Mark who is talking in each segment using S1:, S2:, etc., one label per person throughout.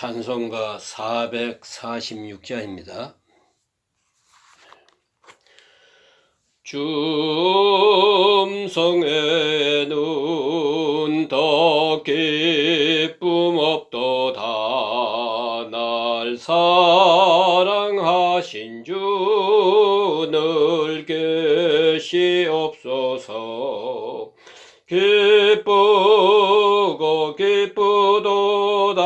S1: 찬송가 446자입니다. 줌성에는 더 기쁨 없도다. 날 사랑하신 주 늘 계시옵소서. 기쁘고 기쁘도다.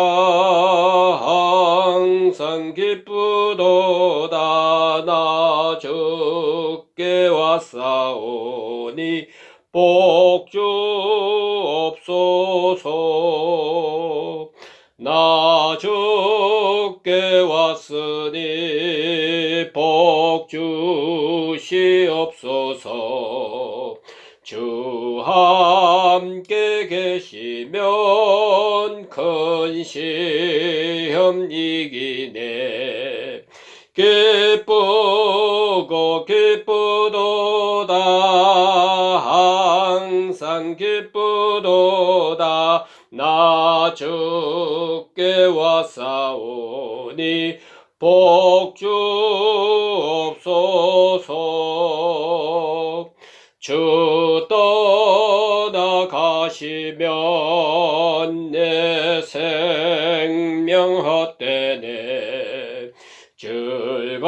S1: 항상 기쁘도다. 나 주께 왔사오니 복주옵소서. 나 주께 왔으니 복주시옵소서. 주 함께 계시면 큰 시험 이기네. 기쁘고 기쁘도다. 항상 기쁘도다. 나 주께 왔사오니 복주옵소서. 주 떠나가시면 내 생명 헛되네. 즐겁고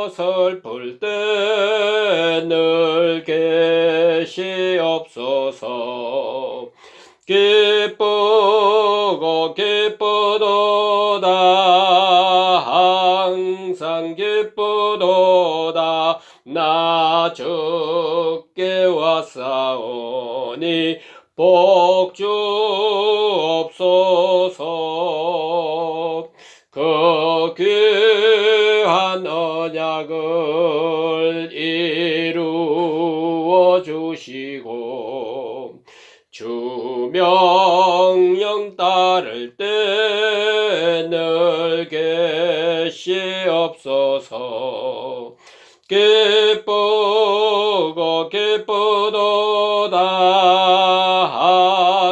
S1: 슬플 때 늘 계시옵소서. 기쁘고 기쁘도다. 항상 기쁘도다. 나 주께 왔사오니 복주옵소서. 그 귀한 언약을 이루어 주시고 주 명령 따를 때 늘 계시옵소서. 기쁘고 기쁘도다.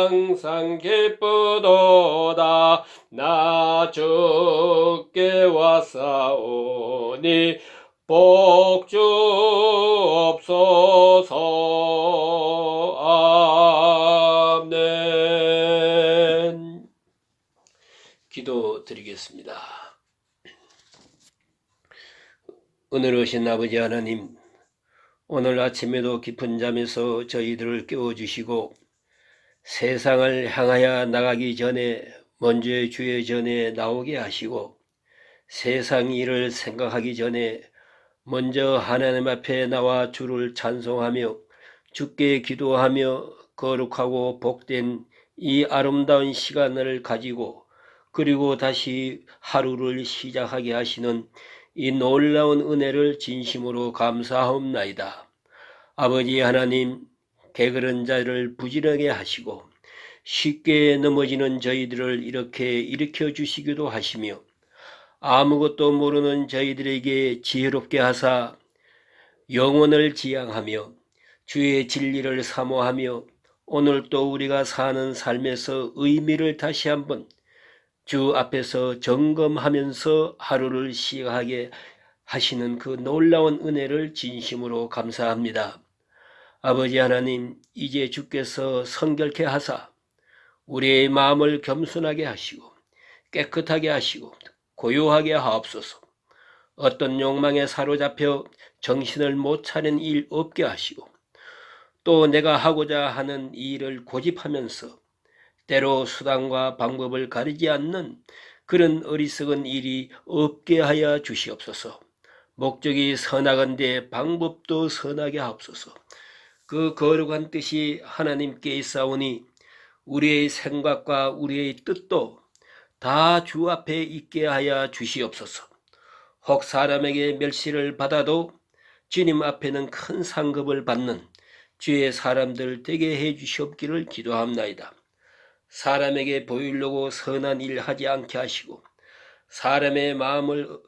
S1: 항상 기쁘도다. 나 주께 왔사오니 복주옵소서. 아멘. 기도 드리겠습니다. 은혜로우신 아버지 하나님, 오늘 아침에도 깊은 잠에서 저희들을 깨워주시고 세상을 향하여 나가기 전에 먼저 주의 전에 나오게 하시고 세상 일을 생각하기 전에 먼저 하나님 앞에 나와 주를 찬송하며 주께 기도하며 거룩하고 복된 이 아름다운 시간을 가지고 그리고 다시 하루를 시작하게 하시는 이 놀라운 은혜를 진심으로 감사하옵나이다. 아버지 하나님, 게으른 자를 부지런하게 하시고 쉽게 넘어지는 저희들을 이렇게 일으켜 주시기도 하시며 아무것도 모르는 저희들에게 지혜롭게 하사 영혼을 지향하며 주의 진리를 사모하며 오늘 또 우리가 사는 삶에서 의미를 다시 한번 주 앞에서 점검하면서 하루를 시작하게 하시는 그 놀라운 은혜를 진심으로 감사합니다. 아버지 하나님, 이제 주께서 성결케 하사 우리의 마음을 겸손하게 하시고 깨끗하게 하시고 고요하게 하옵소서. 어떤 욕망에 사로잡혀 정신을 못 차리는 일 없게 하시고 또 내가 하고자 하는 일을 고집하면서 때로 수단과 방법을 가리지 않는 그런 어리석은 일이 없게 하여 주시옵소서. 목적이 선하건대 방법도 선하게 하옵소서. 그 거룩한 뜻이 하나님께 있사오니 우리의 생각과 우리의 뜻도 다 주 앞에 있게 하여 주시옵소서. 혹 사람에게 멸시를 받아도 주님 앞에는 큰 상급을 받는 주의 사람들 되게 해 주시옵기를 기도합나이다. 사람에게 보이려고 선한 일 하지 않게 하시고 사람의 마음을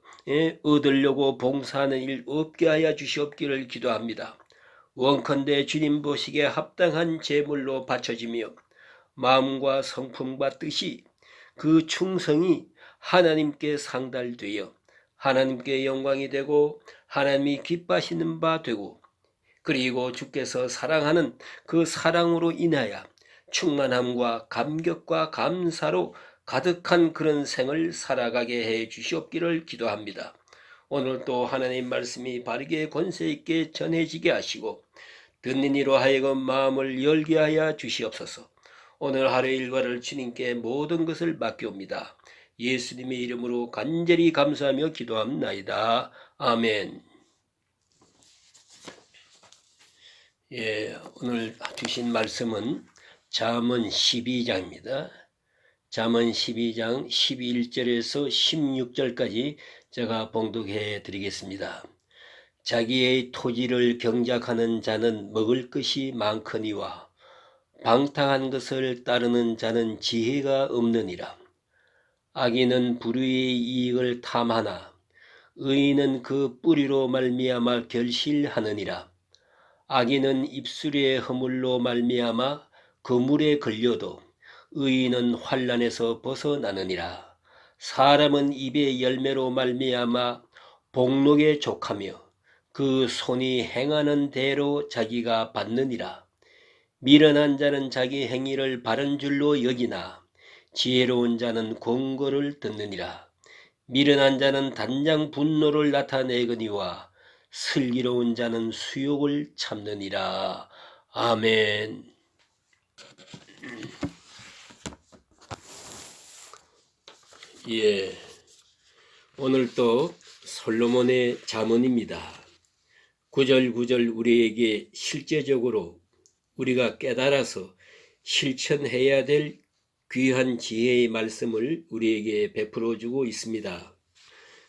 S1: 얻으려고 봉사하는 일 없게 하여 주시옵기를 기도합니다. 원컨대 주님 보시기에 합당한 제물로 바쳐지며 마음과 성품과 뜻이 그 충성이 하나님께 상달되어 하나님께 영광이 되고 하나님이 기뻐하시는 바 되고, 그리고 주께서 사랑하는 그 사랑으로 인하여 충만함과 감격과 감사로 가득한 그런 생을 살아가게 해 주시옵기를 기도합니다. 오늘 또 하나님 말씀이 바르게 권세 있게 전해지게 하시고 듣는 이로 하여금 마음을 열게 하여 주시옵소서. 오늘 하루의 일과를 주님께 모든 것을 맡겨옵니다. 예수님의 이름으로 간절히 감사하며 기도합나이다. 아멘. 오늘 주신 말씀은 잠언 12장입니다. 잠언 12장 11절에서 16절까지 제가 봉독해 드리겠습니다. 자기의 토지를 경작하는 자는 먹을 것이 많거니와 방탕한 것을 따르는 자는 지혜가 없느니라. 악인은 불의의 이익을 탐하나 의인은 그 뿌리로 말미암아 결실하느니라. 악인은 입술의 허물로 말미암아 그 물에 걸려도 의인은 환난에서 벗어나느니라. 사람은 입의 열매로 말미암아 복록에 족하며 그 손이 행하는 대로 자기가 받느니라. 미련한 자는 자기 행위를 바른 줄로 여기나 지혜로운 자는 권고를 듣느니라. 미련한 자는 단장 분노를 나타내거니와 슬기로운 자는 수욕을 참느니라. 아멘. 오늘 또 솔로몬의 잠언입니다. 9절 9절 우리에게 실제적으로 우리가 깨달아서 실천해야 될 귀한 지혜의 말씀을 우리에게 베풀어 주고 있습니다.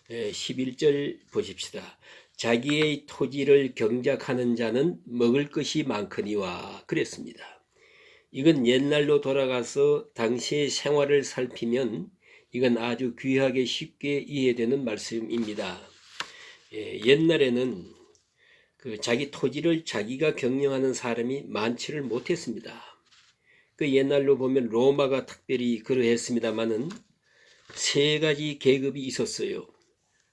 S1: 11절 보십시다. 자기의 토지를 경작하는 자는 먹을 것이 많거니와 그랬습니다. 이건 옛날로 돌아가서 당시의 생활을 살피면 이건 아주 귀하게 쉽게 이해되는 말씀입니다. 옛날에는 자기 토지를 자기가 경영하는 사람이 많지를 못했습니다. 그 옛날로 보면 로마가 특별히 그러했습니다마는 세 가지 계급이 있었어요.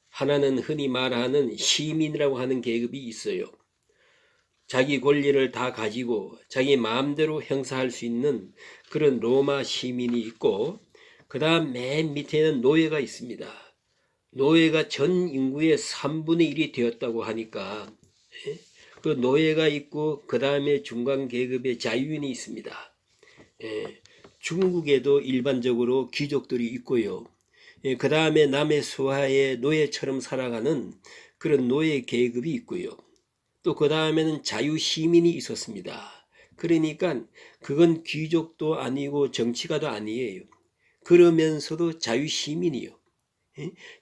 S1: 하나는 흔히 말하는 시민이라고 하는 계급이 있어요. 자기 권리를 다 가지고 자기 마음대로 행사할 수 있는 그런 로마 시민이 있고, 그 다음 맨 밑에는 노예가 있습니다. 노예가 전 인구의 3분의 1이 되었다고 하니까 그 노예가 있고, 그 다음에 중간 계급의 자유인이 있습니다. 중국에도 일반적으로 귀족들이 있고요. 그 다음에 남의 수하에 노예처럼 살아가는 그런 노예 계급이 있고요. 또 그 다음에는 자유시민이 있었습니다. 그러니까 그건 귀족도 아니고 정치가도 아니에요. 그러면서도 자유시민이요.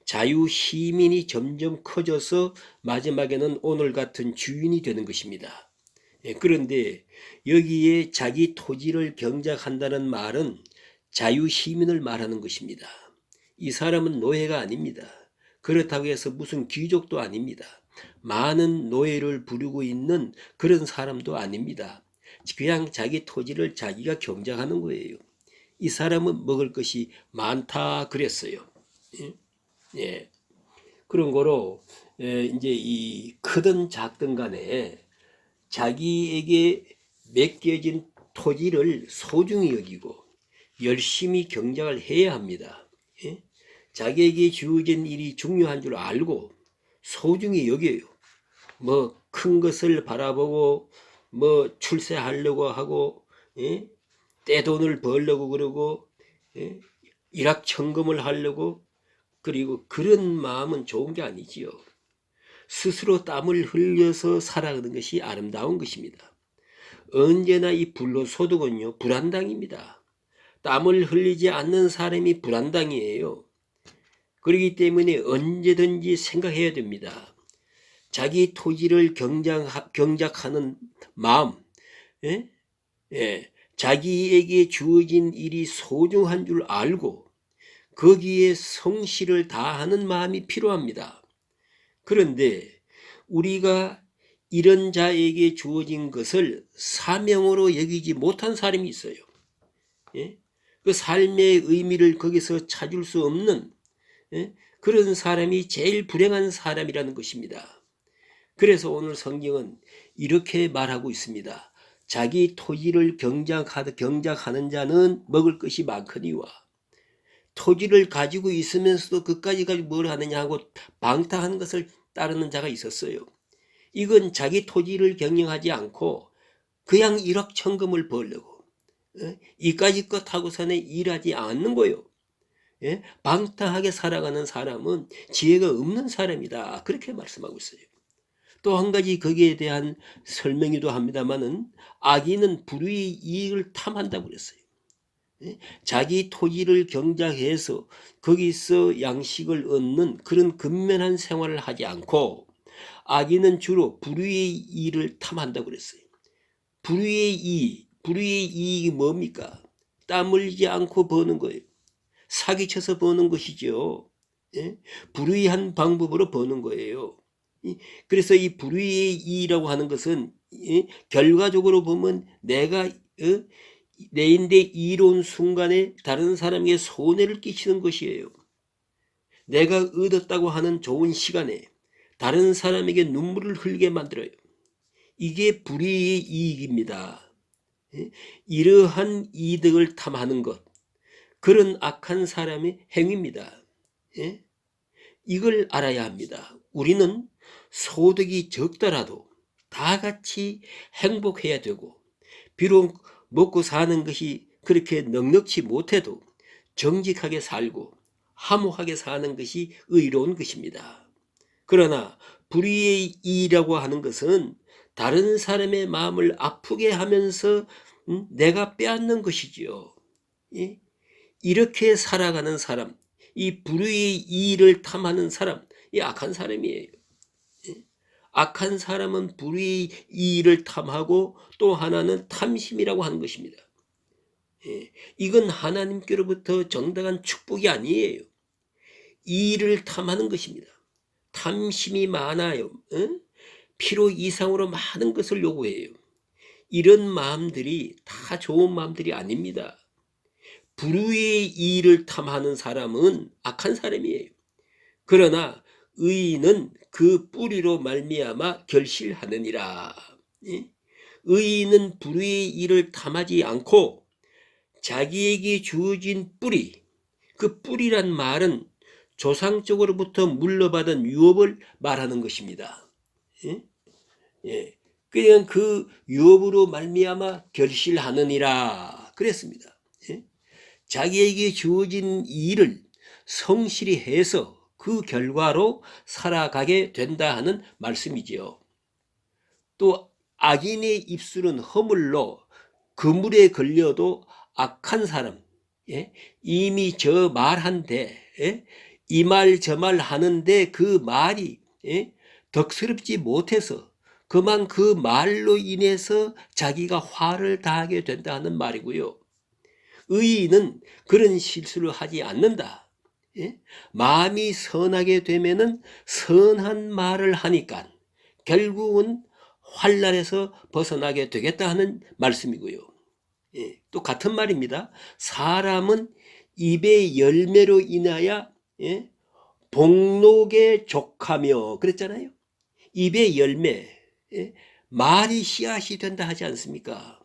S1: 자유시민이 점점 커져서 마지막에는 오늘 같은 주인이 되는 것입니다. 그런데 여기에 자기 토지를 경작한다는 말은 자유시민을 말하는 것입니다. 이 사람은 노예가 아닙니다. 그렇다고 해서 무슨 귀족도 아닙니다. 많은 노예를 부리고 있는 그런 사람도 아닙니다. 그냥 자기 토지를 자기가 경작하는 거예요. 이 사람은 먹을 것이 많다 그랬어요. 그런 거로 이제 이 크든 작든 간에 자기에게 맡겨진 토지를 소중히 여기고 열심히 경작을 해야 합니다. 자기에게 주어진 일이 중요한 줄 알고 소중히 여겨요. 뭐 큰 것을 바라보고 뭐 출세하려고 하고 떼돈을 벌려고 그러고 일확천금을 하려고, 그리고 그런 마음은 좋은 게 아니지요. 스스로 땀을 흘려서 살아가는 것이 아름다운 것입니다. 언제나 이 불로소득은요 불안당입니다. 땀을 흘리지 않는 사람이 불안당이에요. 그렇기 때문에 언제든지 생각해야 됩니다. 자기 토지를 경작하는 마음, 자기에게 주어진 일이 소중한 줄 알고 거기에 성실을 다하는 마음이 필요합니다. 그런데 우리가 이런 자에게 주어진 것을 사명으로 여기지 못한 사람이 있어요. 그 삶의 의미를 거기서 찾을 수 없는 그런 사람이 제일 불행한 사람이라는 것입니다. 그래서 오늘 성경은 이렇게 말하고 있습니다. 자기 토지를 경작하는 자는 먹을 것이 많거니와, 토지를 가지고 있으면서도 그까지 가지고 뭘 하느냐 하고 방탕한 것을 따르는 자가 있었어요. 이건 자기 토지를 경영하지 않고 그냥 일확천금을 벌려고 이까지 것 하고서는 일하지 않는 거예요. 방탕하게 살아가는 사람은 지혜가 없는 사람이다, 그렇게 말씀하고 있어요. 또 한 가지 거기에 대한 설명이기도 합니다만은, 악인은 불의의 이익을 탐한다고 그랬어요. 자기 토지를 경작해서 거기서 양식을 얻는 그런 근면한 생활을 하지 않고 악인은 주로 불의의 이익을 탐한다고 그랬어요. 불의의 이익이 뭡니까? 땀 흘리지 않고 버는 거예요. 사기쳐서 버는 것이죠. 불의한 방법으로 버는 거예요. 그래서 이 불의의 이익이라고 하는 것은 결과적으로 보면 내가 내인데 이로운 순간에 다른 사람에게 손해를 끼치는 것이에요. 내가 얻었다고 하는 좋은 시간에 다른 사람에게 눈물을 흘리게 만들어요. 이게 불의의 이익입니다. 이러한 이득을 탐하는 것, 그런 악한 사람의 행위입니다. 이걸 알아야 합니다. 우리는 소득이 적더라도 다 같이 행복해야 되고, 비록 먹고 사는 것이 그렇게 넉넉지 못해도 정직하게 살고 화목하게 사는 것이 의로운 것입니다. 그러나 불의의 이라고 하는 것은 다른 사람의 마음을 아프게 하면서 내가 빼앗는 것이지요. 이렇게 살아가는 사람, 이 불의의 이를 탐하는 사람, 이 악한 사람이에요. 악한 사람은 불의의 이를 탐하고 또 하나는 탐심이라고 하는 것입니다. 이건 하나님께로부터 정당한 축복이 아니에요. 이를 탐하는 것입니다. 탐심이 많아요. 필요 이상으로 많은 것을 요구해요. 이런 마음들이 다 좋은 마음들이 아닙니다. 불의의 이를 탐하는 사람은 악한 사람이에요. 그러나 의인은 그 뿌리로 말미암아 결실하느니라. 의인은 불의의 일을 탐하지 않고 자기에게 주어진 뿌리, 그 뿌리란 말은 조상적으로부터 물려받은 유업을 말하는 것입니다. 그냥 그 유업으로 말미암아 결실하느니라 그랬습니다. 자기에게 주어진 일을 성실히 해서 그 결과로 살아가게 된다 하는 말씀이지요. 또 악인의 입술은 허물로 그물에 걸려도 악한 사람, 이미 저 말한데 이 말 저 말 하는데 그 말이 덕스럽지 못해서 그만 그 말로 인해서 자기가 화를 당하게 된다는 말이고요. 의인은 그런 실수를 하지 않는다. 마음이 선하게 되면은 선한 말을 하니까 결국은 환난에서 벗어나게 되겠다 하는 말씀이고요. 또 같은 말입니다. 사람은 입의 열매로 인하여 복록에 족하며 그랬잖아요. 입의 열매, 말이 씨앗이 된다 하지 않습니까?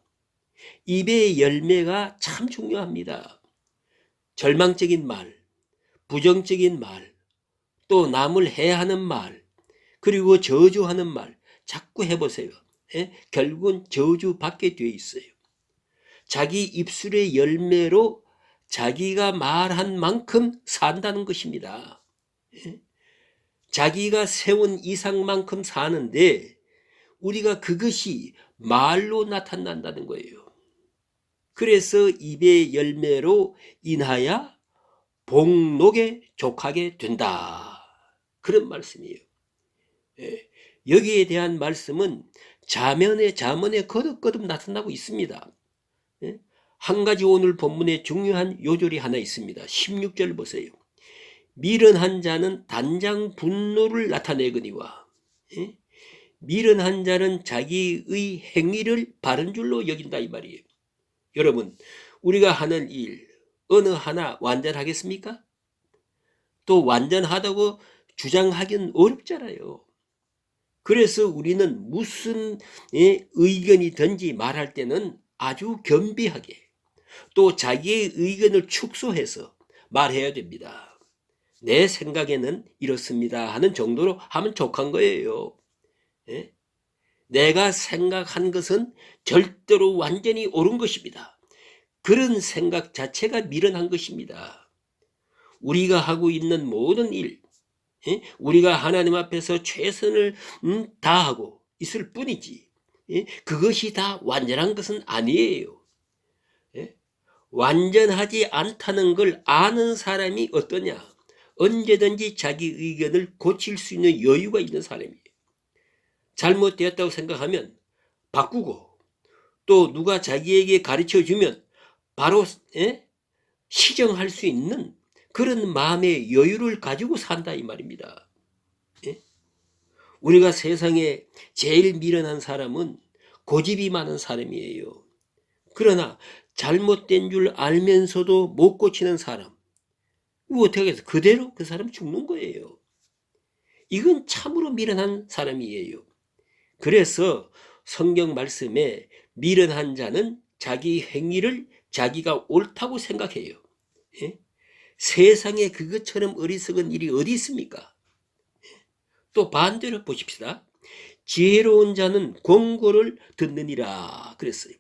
S1: 입의 열매가 참 중요합니다. 절망적인 말, 부정적인 말, 또 남을 해하는 말, 그리고 저주하는 말 자꾸 해보세요. 결국은 저주받게 되어 있어요. 자기 입술의 열매로 자기가 말한 만큼 산다는 것입니다. 자기가 세운 이상만큼 사는데 우리가 그것이 말로 나타난다는 거예요. 그래서 입의 열매로 인하여 복록에 족하게 된다, 그런 말씀이에요. 여기에 대한 말씀은 잠언에 거듭거듭 나타나고 있습니다. 한 가지 오늘 본문에 중요한 요절이 하나 있습니다. 16절 보세요. 미련한 자는 단장 분노를 나타내거니와, 미련한 자는 자기의 행위를 바른 줄로 여긴다 이 말이에요. 여러분, 우리가 하는 일, 어느 하나 완전하겠습니까? 또 완전하다고 주장하기는 어렵잖아요. 그래서 우리는 무슨 의견이든지 말할 때는 아주 겸비하게 또 자기의 의견을 축소해서 말해야 됩니다. 내 생각에는 이렇습니다 하는 정도로 하면 족한 거예요. 예? 내가 생각한 것은 절대로 완전히 옳은 것입니다. 그런 생각 자체가 미련한 것입니다. 우리가 하고 있는 모든 일, 우리가 하나님 앞에서 최선을 다하고 있을 뿐이지 그것이 다 완전한 것은 아니에요. 완전하지 않다는 걸 아는 사람이 어떠냐? 언제든지 자기 의견을 고칠 수 있는 여유가 있는 사람이에요. 잘못되었다고 생각하면 바꾸고 또 누가 자기에게 가르쳐주면 바로 시정할 수 있는 그런 마음의 여유를 가지고 산다 이 말입니다. 우리가 세상에 제일 미련한 사람은 고집이 많은 사람이에요. 그러나 잘못된 줄 알면서도 못 고치는 사람, 이거 어떻게 해서 그대로 그 사람 죽는 거예요. 이건 참으로 미련한 사람이에요. 그래서 성경 말씀에 미련한 자는 자기 행위를 자기가 옳다고 생각해요. 세상에 그것처럼 어리석은 일이 어디 있습니까? 또 반대로 보십시다. 지혜로운 자는 권고를 듣느니라 그랬어요.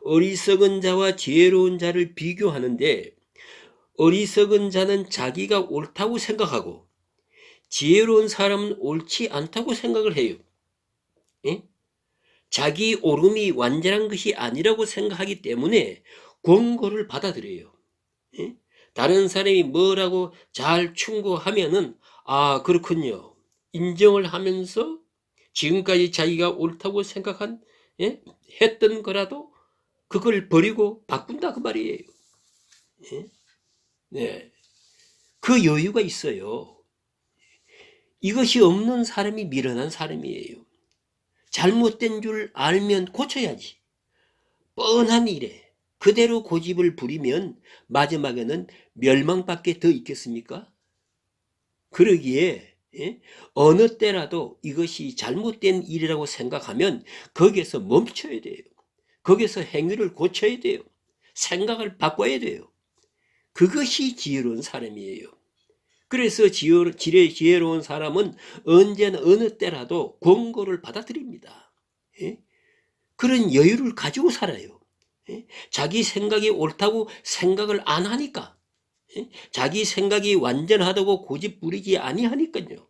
S1: 어리석은 자와 지혜로운 자를 비교하는데 어리석은 자는 자기가 옳다고 생각하고 지혜로운 사람은 옳지 않다고 생각을 해요. 자기 옳음이 완전한 것이 아니라고 생각하기 때문에 권고를 받아들여요. 다른 사람이 뭐라고 잘 충고하면은 아 그렇군요 인정을 하면서 지금까지 자기가 옳다고 생각한 했던 거라도 그걸 버리고 바꾼다 그 말이에요. 네, 그 여유가 있어요. 이것이 없는 사람이 미련한 사람이에요. 잘못된 줄 알면 고쳐야지. 뻔한 일에 그대로 고집을 부리면 마지막에는 멸망밖에 더 있겠습니까? 그러기에 어느 때라도 이것이 잘못된 일이라고 생각하면 거기에서 멈춰야 돼요. 거기서 행위를 고쳐야 돼요. 생각을 바꿔야 돼요. 그것이 지혜로운 사람이에요. 그래서 지혜로운 사람은 언제나 어느 때라도 권고를 받아들입니다. 그런 여유를 가지고 살아요. 자기 생각이 옳다고 생각을 안 하니까 자기 생각이 완전하다고 고집 부리지 아니하니까요.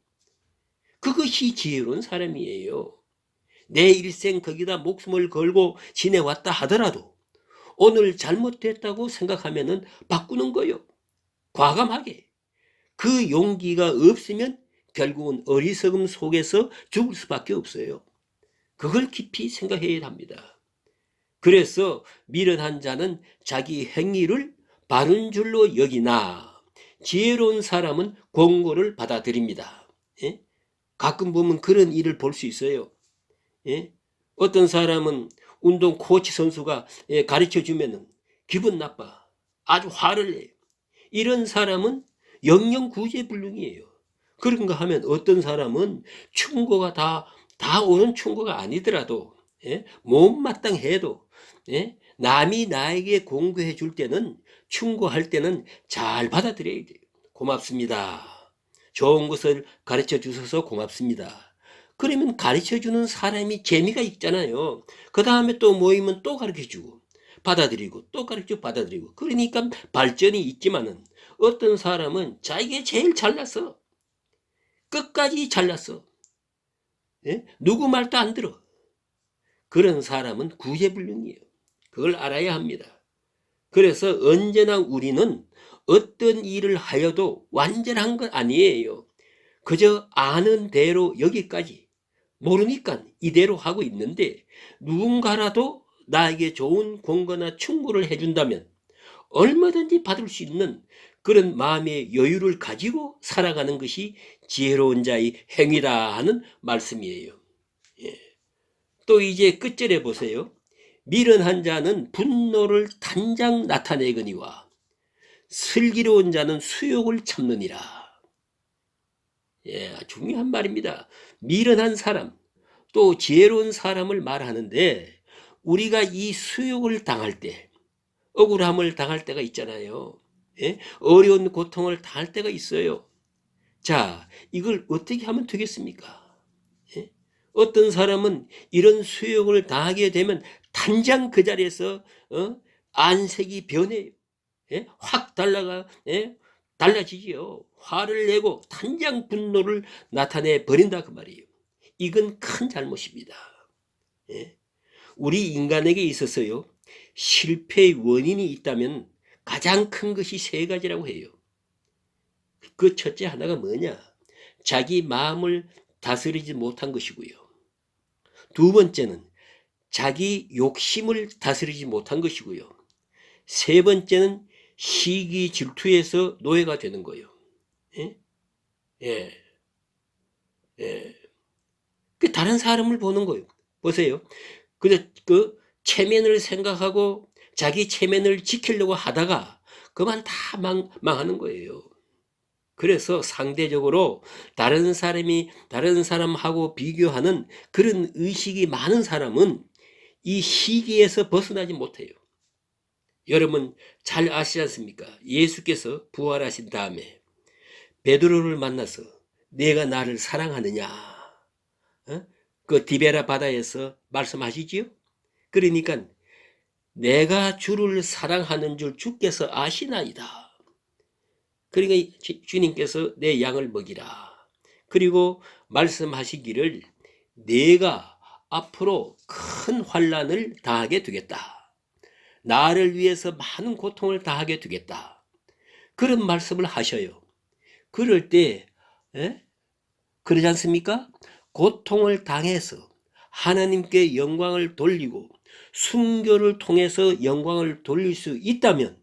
S1: 그것이 지혜로운 사람이에요. 내 일생 거기다 목숨을 걸고 지내왔다 하더라도 오늘 잘못됐다고 생각하면은 바꾸는 거요. 과감하게. 그 용기가 없으면 결국은 어리석음 속에서 죽을 수밖에 없어요. 그걸 깊이 생각해야 합니다. 그래서 미련한 자는 자기 행위를 바른 줄로 여기나 지혜로운 사람은 권고를 받아들입니다. 가끔 보면 그런 일을 볼 수 있어요. 어떤 사람은 운동 코치 선수가 가르쳐주면 기분 나빠. 아주 화를 내요. 이런 사람은 영영 구제불능이에요. 그런가 하면 어떤 사람은 충고가 다 옳은 충고가 아니더라도 못마땅해도 남이 나에게 공부해 줄 때는 충고할 때는 잘 받아들여야 돼요. 고맙습니다. 좋은 것을 가르쳐 주셔서 고맙습니다. 그러면 가르쳐 주는 사람이 재미가 있잖아요. 그 다음에 또 모이면 또 가르쳐 주고 받아들이고 또 가르쳐 받아들이고 그러니까 발전이 있지만은 어떤 사람은 자기가 제일 잘났어. 끝까지 잘났어. 누구 말도 안 들어. 그런 사람은 구제불능이에요. 그걸 알아야 합니다. 그래서 언제나 우리는 어떤 일을 하여도 완전한 건 아니에요. 그저 아는 대로 여기까지 모르니까 이대로 하고 있는데 누군가라도 나에게 좋은 권고나 충고를 해준다면 얼마든지 받을 수 있는 그런 마음의 여유를 가지고 살아가는 것이 지혜로운 자의 행위다 하는 말씀이에요. 또 이제 끝절에 보세요. 미련한 자는 분노를 단장 나타내거니와 슬기로운 자는 수욕을 참느니라. 예, 중요한 말입니다. 미련한 사람, 또 지혜로운 사람을 말하는데, 우리가 이 수욕을 당할 때, 억울함을 당할 때가 있잖아요. 예? 어려운 고통을 당할 때가 있어요. 자, 이걸 어떻게 하면 되겠습니까? 예? 어떤 사람은 이런 수욕을 당하게 되면 단장 그 자리에서 안색이 변해요. 예? 확 달라지지요. 화를 내고 단장 분노를 나타내 버린다 그 말이에요. 이건 큰 잘못입니다. 예? 우리 인간에게 있어서요, 실패의 원인이 있다면 가장 큰 것이 세 가지라고 해요. 그 첫째 하나가 뭐냐? 자기 마음을 다스리지 못한 것이고요. 두 번째는 자기 욕심을 다스리지 못한 것이고요. 세 번째는 시기 질투에서 노예가 되는 거예요. 예? 예. 예. 그 다른 사람을 보는 거예요. 보세요. 그 체면을 생각하고 자기 체면을 지키려고 하다가 그만 다 망하는 거예요. 그래서 상대적으로 다른 사람하고 비교하는 그런 의식이 많은 사람은 이 시기에서 벗어나지 못해요. 여러분 잘 아시지 않습니까? 예수께서 부활하신 다음에 베드로를 만나서 내가 나를 사랑하느냐? 그 디베라 바다에서 말씀하시지요? 그러니까 내가 주를 사랑하는 줄 주께서 아시나이다. 그러니까 주님께서 내 양을 먹이라. 그리고 말씀하시기를 내가 앞으로 큰 환난을 당하게 되겠다. 나를 위해서 많은 고통을 당하게 되겠다. 그런 말씀을 하셔요. 그럴 때 그러지 않습니까? 고통을 당해서 하나님께 영광을 돌리고 순교를 통해서 영광을 돌릴 수 있다면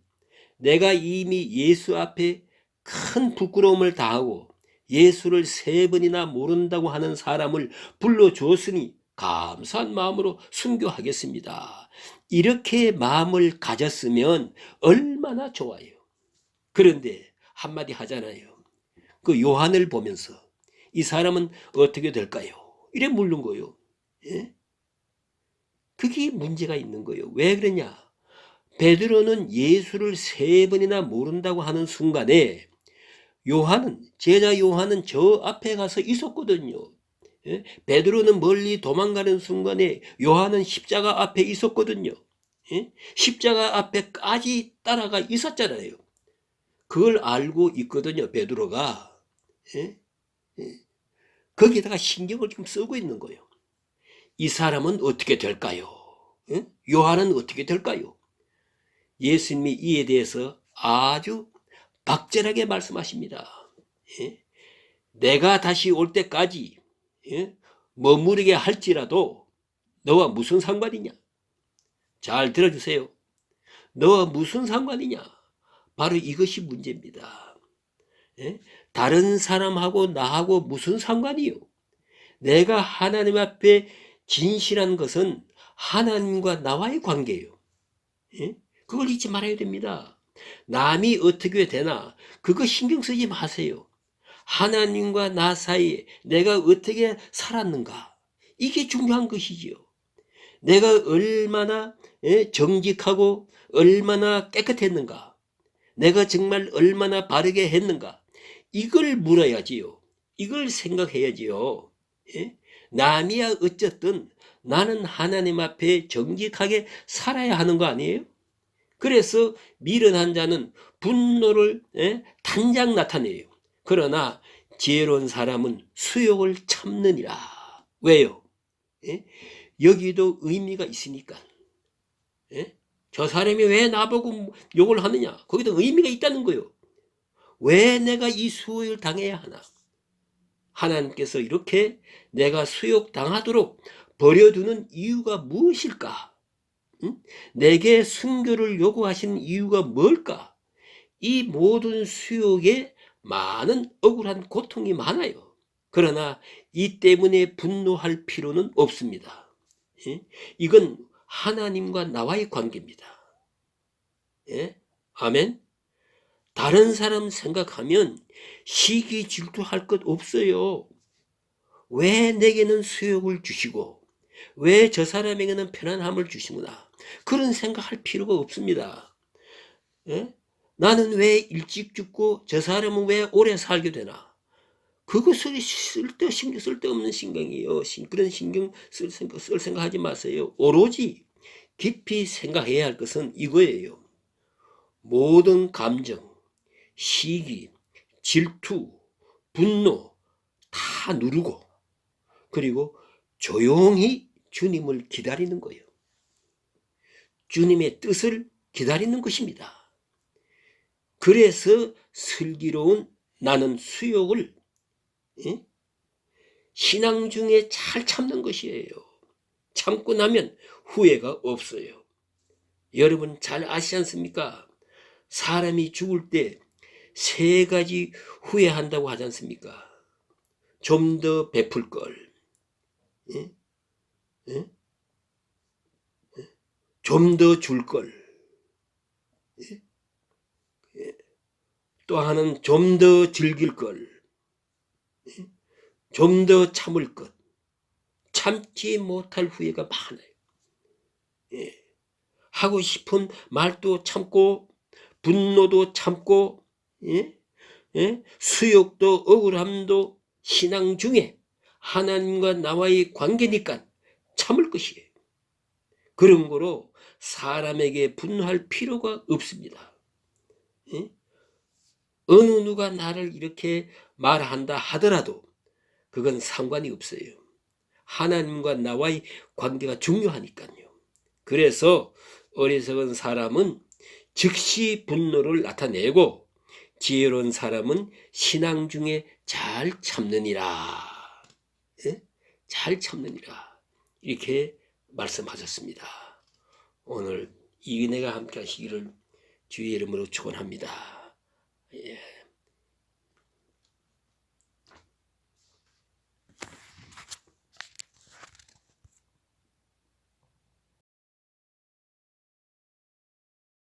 S1: 내가 이미 예수 앞에 큰 부끄러움을 당하고 예수를 3번이나 모른다고 하는 사람을 불러주었으니 감사한 마음으로 순교하겠습니다. 이렇게 마음을 가졌으면 얼마나 좋아요. 그런데 한마디 하잖아요. 그 요한을 보면서 이 사람은 어떻게 될까요? 이래 묻는 거예요. 예? 그게 문제가 있는 거예요. 왜 그러냐? 베드로는 예수를 3번이나 모른다고 하는 순간에 제자 요한은 저 앞에 가서 있었거든요. 예? 베드로는 멀리 도망가는 순간에 요한은 십자가 앞에 있었거든요. 예? 십자가 앞에까지 따라가 있었잖아요. 그걸 알고 있거든요, 베드로가. 예? 예. 거기에다가 신경을 지금 쓰고 있는 거예요. 이 사람은 어떻게 될까요? 예? 요한은 어떻게 될까요? 예수님이 이에 대해서 아주 박절하게 말씀하십니다. 예? 내가 다시 올 때까지 머무르게 할지라도 너와 무슨 상관이냐? 잘 들어주세요. 너와 무슨 상관이냐? 바로 이것이 문제입니다. 예? 다른 사람하고 나하고 무슨 상관이요? 내가 하나님 앞에 진실한 것은 하나님과 나와의 관계예요. 예? 그걸 잊지 말아야 됩니다. 남이 어떻게 되나 그거 신경 쓰지 마세요. 하나님과 나 사이에 내가 어떻게 살았는가, 이게 중요한 것이지요. 내가 얼마나 정직하고 얼마나 깨끗했는가, 내가 정말 얼마나 바르게 했는가, 이걸 물어야지요. 이걸 생각해야지요. 예? 남이야 어쨌든 나는 하나님 앞에 정직하게 살아야 하는 거 아니에요? 그래서 미련한 자는 분노를 단장 나타내요. 그러나 지혜로운 사람은 수욕을 참느니라. 왜요? 예? 여기도 의미가 있으니까. 예? 저 사람이 왜 나보고 욕을 하느냐? 거기도 의미가 있다는 거예요. 왜 내가 이 수욕을 당해야 하나? 하나님께서 이렇게 내가 수욕 당하도록 버려두는 이유가 무엇일까? 응? 내게 순교를 요구하신 이유가 뭘까? 이 모든 수욕에 많은 억울한 고통이 많아요. 그러나 이 때문에 분노할 필요는 없습니다. 예? 이건 하나님과 나와의 관계입니다. 예? 아멘. 다른 사람 생각하면 시기 질투할 것 없어요. 왜 내게는 수욕을 주시고 왜 저 사람에게는 편안함을 주시구나. 그런 생각할 필요가 없습니다. 예? 나는 왜 일찍 죽고 저 사람은 왜 오래 살게 되나. 그것을 쓸데없는 신경이에요. 그런 신경 쓸 생각하지 마세요. 오로지 깊이 생각해야 할 것은 이거예요. 모든 감정, 시기, 질투, 분노 다 누르고 그리고 조용히 주님을 기다리는 거예요. 주님의 뜻을 기다리는 것입니다. 그래서 슬기로운 나는 수욕을 신앙 중에 잘 참는 것이에요. 참고 나면 후회가 없어요. 여러분 잘 아시지 않습니까? 사람이 죽을 때 3가지 후회한다고 하지 않습니까? 좀 더 베풀 걸, 좀 더 줄 걸, 또 하나는 좀 더 즐길 걸, 좀 더 참을 것. 참지 못할 후회가 많아요. 하고 싶은 말도 참고 분노도 참고 수욕도 억울함도 신앙 중에 하나님과 나와의 관계니까 참을 것이에요. 그런 거로 사람에게 분노할 필요가 없습니다. 어느 누가 나를 이렇게 말한다 하더라도 그건 상관이 없어요. 하나님과 나와의 관계가 중요하니까요. 그래서 어리석은 사람은 즉시 분노를 나타내고 지혜로운 사람은 신앙 중에 잘 참느니라. 잘 참느니라. 이렇게 말씀하셨습니다. 오늘 이 은혜가 함께 하시기를 주의 이름으로 축원합니다.